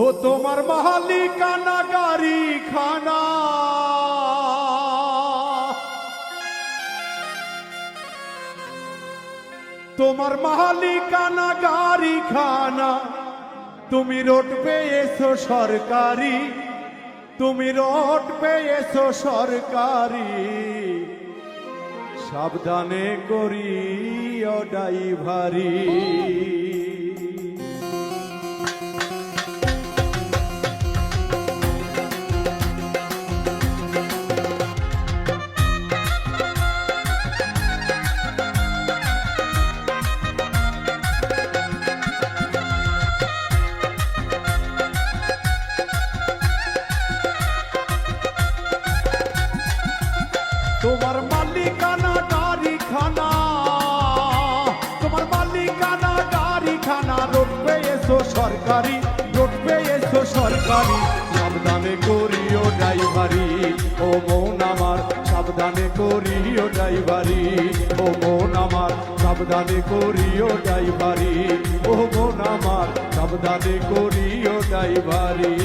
ও তোমার মালিকানা গাড়ি খানা, তোমার মালিকানা গাড়ি খানা, তুমি রোড পেয়েছো সরকারি, তুমি রোড পেয়েছো সরকারি, সাবধানে করিও ড্রাইভারি। তোমার মালিকানা গাড়ি খানা, তোমার মালিকানা গাড়ি খানা, রোড পেয়েছো সরকারি, রোড পেয়েছো সরকারি, সাবধানে করিও ড্রাইভারি। ও মন আমার সাবধানে করিও ড্রাইভারি, ও মন আমার সাবধানে করিও ড্রাইভারি, ও মন আমার সাবধানে করিও ড্রাইভারি।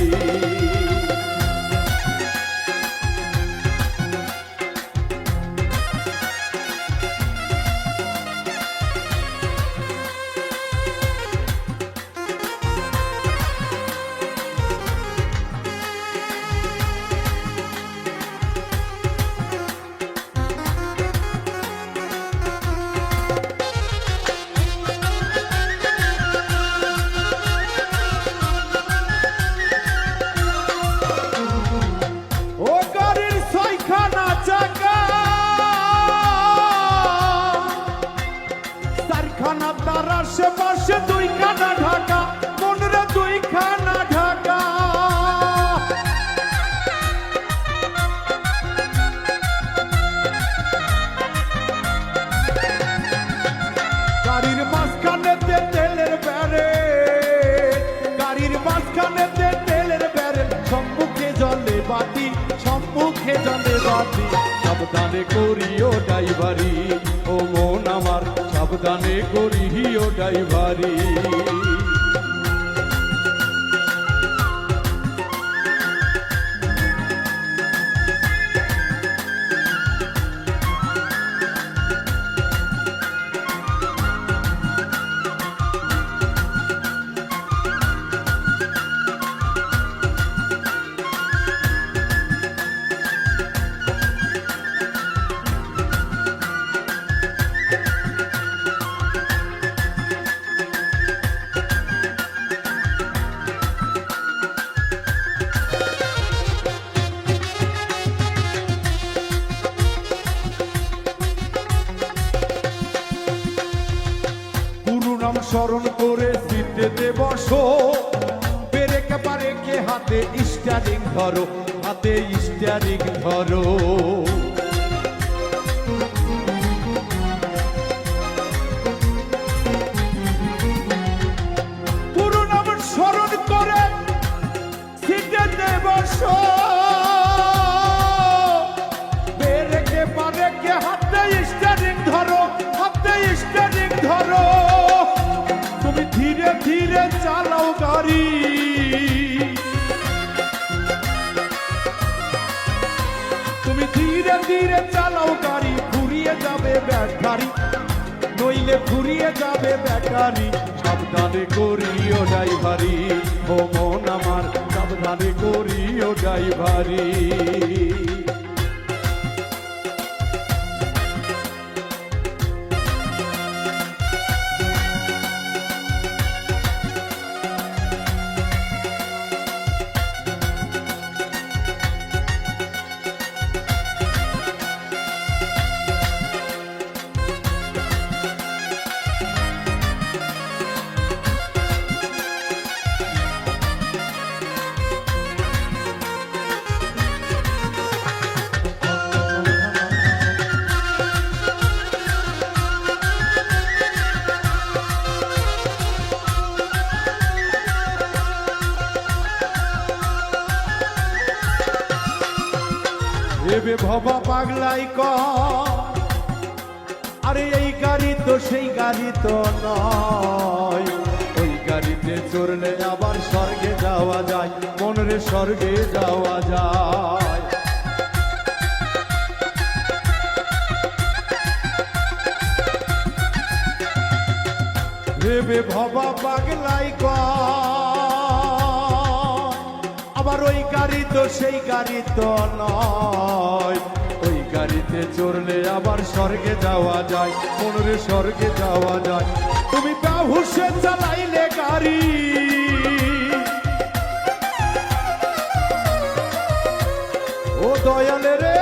তার আশেপাশে দুইখানা ঢাকা, মনরে দুইখানা ঢাকা, গাড়ির মাঝখানেতে তেলের ব্যারেল, গাড়ির মাঝখানেতে তেলের ব্যারেল, সম্মুখে জলে বাতি, সম্মুখে জলে বাতি, সাবধানে করিও ড্রাইভারি। ও মন আমার সাবধানে করিও ড্রাইভারি। নাম স্মরণ করে সিটেতে বসো, পেরেকে পারেকে হাতে স্টিয়ারিং ধরো, হাতে স্টিয়ারিং ধরো। পুরো নাম স্মরণ করে সিটেতে বসো, পেরেকে পারেকে হাতে স্টিয়ারিং ধরো, হাতে স্টিয়ারিং ধরো। ধীরে ধীরে চালাও গাড়ি, তুমি ধীরে ধীরে চালাও গাড়ি, ফুরিয়ে যাবে ব্যাটারি, নইলে ফুরিয়ে যাবে ব্যাটারি, সাবধানে করিও ড্রাইভারি। ও মন আমার সাবধানে করিও ড্রাইভারি। এবে ভবা পাগলাই কর, আরে এই গাড়ি তো সেই গাড়ি তো নয়, ওই গাড়িতে চড়লে আবার স্বর্গে যাও যাওয়া যায়, মনের স্বর্গে যাওয়া যায়। ভেবে ভবা পাগলাই আবার ওই গাড়ি তো সেই গাড়ি তো নয়, ওই গাড়িতে চড়লে আবার স্বর্গে যাওয়া যায়, মনের স্বর্গে যাওয়া যায়। তুমি বেহুশে চালাইলে গাড়ি, ও দয়ালে রে,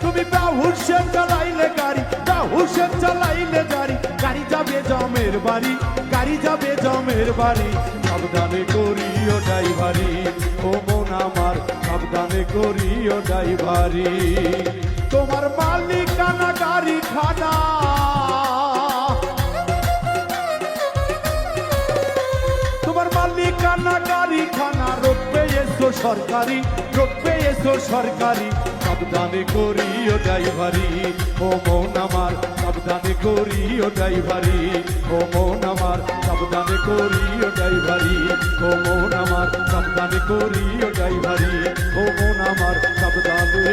তুমি বেহুশে চালাইলে গাড়ি, বেহুশে চালাইলে গাড়ি, গাড়ি যাবে জমের বাড়ি, গাড়ি যাবে জমের বাড়ি। সাবধানে করিও ড্রাইভারি, ও মন আমার সাবধানে করিও ড্রাইভারি। তোমার মালিকানা গাড়ি খানা, তোমার মালিকানা গাড়ি খানা, রোকবে এসো সরকারি, রোকবে এসো সরকারি। সাবধানে করিও ড্রাইভারি, ও মন আমার সাবধানে করিও ড্রাইভারি, ও মন আমার সাবধানে করিও ড্রাইভারি, ও মন আমার সাবধানে করিও ড্রাইভারি, ও মন আমার সাবধানে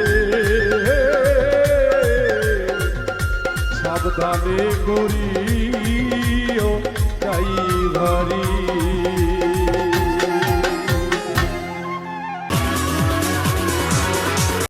সাবধানে করিও ড্রাইভারি।